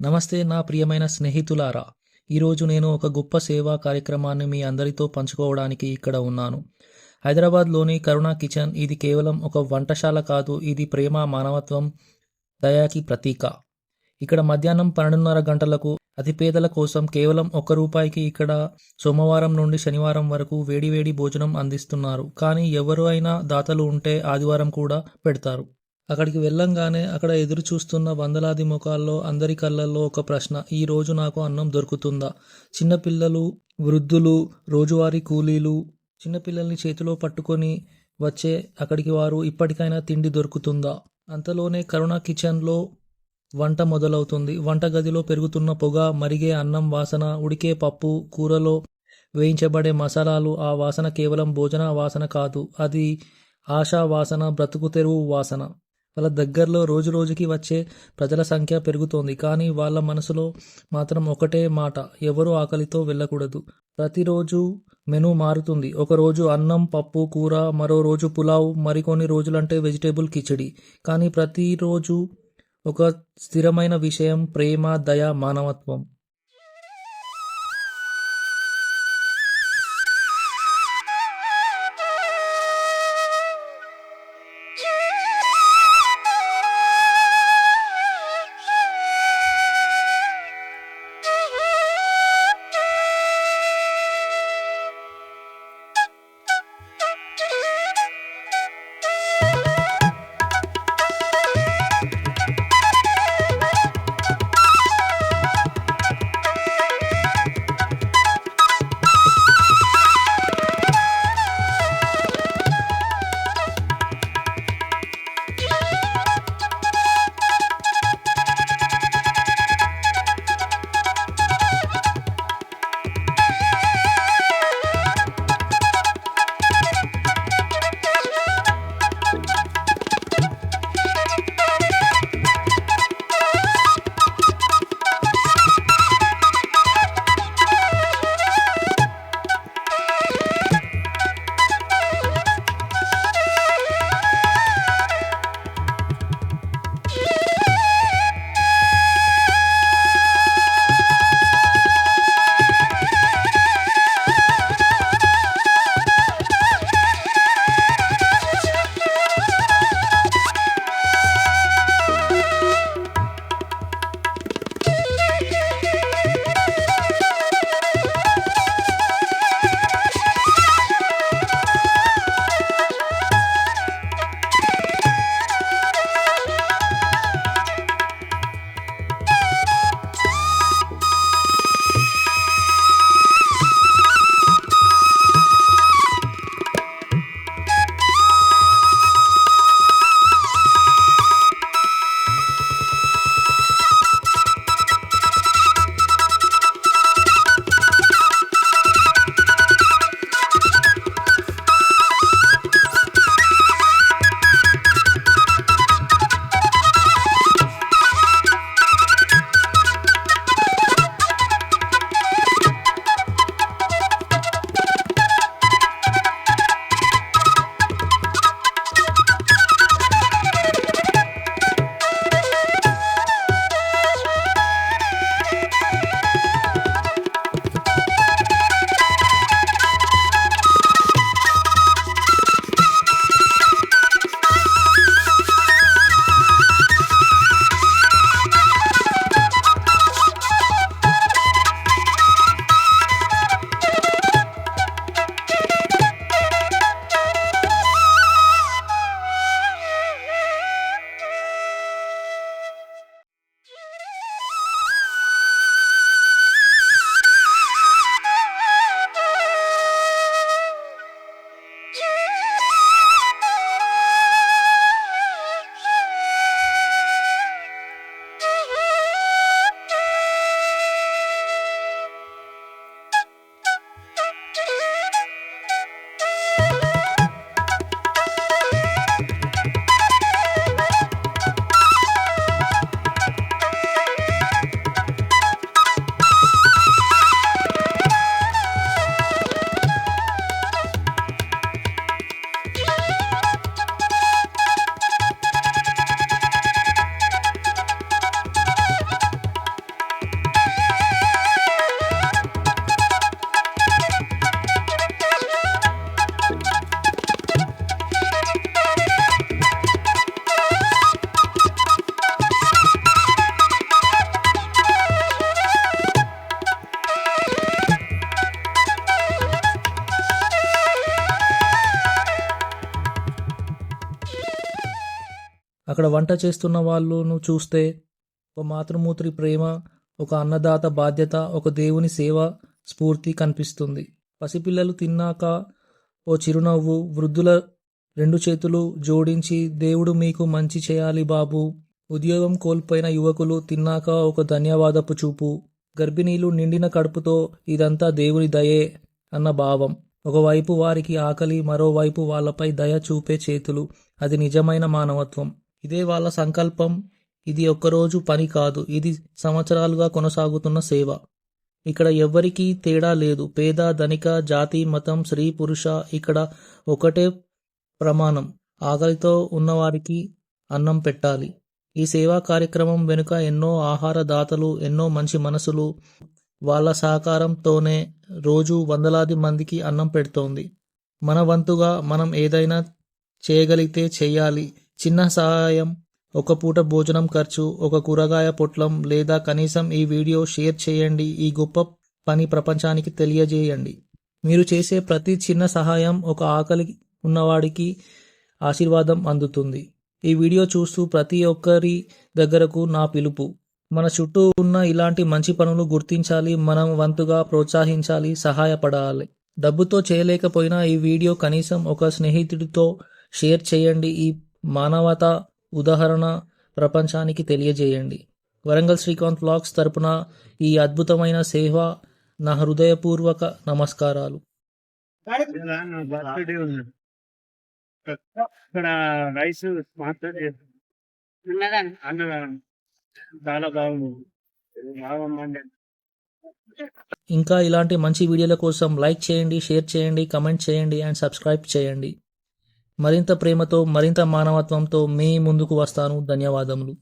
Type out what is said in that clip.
నమస్తే నా ప్రియమైన స్నేహితులారా! ఈరోజు నేను ఒక గొప్ప సేవా కార్యక్రమాన్ని మీ అందరితో పంచుకోవడానికి ఇక్కడ ఉన్నాను. హైదరాబాద్‌లోని కరుణ కిచెన్ ఇది కేవలం ఒక వంటశాల కాదు. ఇది ప్రేమ, మానవత్వం, దయకి ప్రతీక. ఇక్కడ మధ్యాహ్నం 12:30 గంటలకు అతి పేదల కోసం కేవలం రూ. 1కి ఇక్కడ సోమవారం నుండి శనివారం వరకు వేడి వేడి భోజనం అందిస్తున్నారు. కానీ ఎవరు అయినా దాతలు ఉంటే ఆదివారం కూడా పెడతారు. అక్కడికి వెళ్ళంగానే అక్కడ ఎదురు చూస్తున్న వందలాది ముఖాల్లో అందరి కళ్ళల్లో ఒక ప్రశ్న: ఈ రోజు నాకు అన్నం దొరుకుతుందా? చిన్నపిల్లలు, వృద్ధులు, రోజువారీ కూలీలు, చిన్నపిల్లల్ని చేతిలో పట్టుకొని వచ్చే అక్కడికి వారు ఇప్పటికైనా తిండి దొరుకుతుందా? అంతలోనే కరుణ కిచెన్లో వంట మొదలవుతుంది. వంటగదిలో పెరుగుతున్న పొగ, మరిగే అన్నం వాసన, ఉడికే పప్పు, కూరలో వేయించబడే మసాలాలు. ఆ వాసన కేవలం భోజన వాసన కాదు, అది ఆశా వాసన, బ్రతుకు తెరువు వాసన. వాళ్ళ దగ్గరలో రోజురోజుకి వచ్చే ప్రజల సంఖ్య పెరుగుతోంది. కానీ వాళ్ళ మనసులో మాత్రం ఒకటే మాట: ఎవరూ ఆకలితో వెళ్ళకూడదు. ప్రతిరోజు మెనూ మారుతుంది. ఒకరోజు అన్నం, పప్పు, కూర, మరో రోజు పులావ్, మరికొన్ని రోజులంటే వెజిటేబుల్ కిచిడి. కానీ ప్రతిరోజు ఒక స్థిరమైన విషయం: ప్రేమ, దయ, మానవత్వం. అక్కడ వంట చేస్తున్న వాళ్ళను చూస్తే ఒక మాతృమూర్తి ప్రేమ, ఒక అన్నదాత బాధ్యత, ఒక దేవుని సేవ స్ఫూర్తి కనిపిస్తుంది. పసిపిల్లలు తిన్నాక ఓ చిరునవ్వు, వృద్ధుల 2 చేతులు జోడించి దేవుడు మీకు మంచి చేయాలి బాబు, ఉద్యోగం కోల్పోయిన యువకులు తిన్నాక ఒక ధన్యవాదపు చూపు, గర్భిణీలు నిండిన కడుపుతో ఇదంతా దేవుని దయే అన్న భావం. ఒకవైపు వారికి ఆకలి, మరోవైపు వాళ్ళపై దయ చూపే చేతులు. అది నిజమైన మానవత్వం. ఇదే వాళ్ళ సంకల్పం. ఇది ఒక్కరోజు పని కాదు, ఇది సంవత్సరాలుగా కొనసాగుతున్న సేవ. ఇక్కడ ఎవ్వరికీ తేడా లేదు. పేద, ధనిక, జాతి, మతం, స్త్రీ, పురుష, ఇక్కడ ఒకటే ప్రమాణం. ఆకలితో ఉన్నవారికి అన్నం పెట్టాలి. ఈ సేవా కార్యక్రమం వెనుక ఎన్నో ఆహార దాతలు, ఎన్నో మంచి మనసులు, వాళ్ళ సహకారంతోనే రోజు వందలాది మందికి అన్నం పెడుతోంది. మన వంతుగా మనం ఏదైనా చేయగలిగితే చెయ్యాలి. చిన్న సహాయం, ఒక పూట భోజనం ఖర్చు, ఒక కూరగాయ పొట్లం, లేదా కనీసం ఈ వీడియో షేర్ చేయండి. ఈ గొప్ప పని ప్రపంచానికి తెలియజేయండి. మీరు చేసే ప్రతి చిన్న సహాయం ఒక ఆకలి ఉన్నవాడికి ఆశీర్వాదం అందుతుంది. ఈ వీడియో చూస్తూ ప్రతి ఒక్కరి దగ్గరకు నా పిలుపు. మన చుట్టూ ఉన్న ఇలాంటి మంచి పనులు గుర్తించాలి, మనం వంతుగా ప్రోత్సహించాలి, సహాయపడాలి. డబ్బుతో చేయలేకపోయినా ఈ వీడియో కనీసం ఒక స్నేహితుడితో షేర్ చేయండి. ఈ మానవతా ఉదాహరణ ప్రపంచానికి తెలియజేయండి. వరంగల్ శ్రీకాంత్ వ్లాగ్స్ తరపున ఈ అద్భుతమైన సేవ నా హృదయపూర్వక నమస్కారాలు. ఇక్కడ రైస్ మాత్రం అన్నదానం చాలా బాగుంది. ఇంకా ఇలాంటి మంచి వీడియోల కోసం లైక్ చేయండి, షేర్ చేయండి, కమెంట్ చేయండి అండ్ సబ్స్క్రైబ్ చేయండి. మరింత ప్రేమతో, మరింత మానవత్వంతో మీ ముందుకు వస్తాను. ధన్యవాదములు.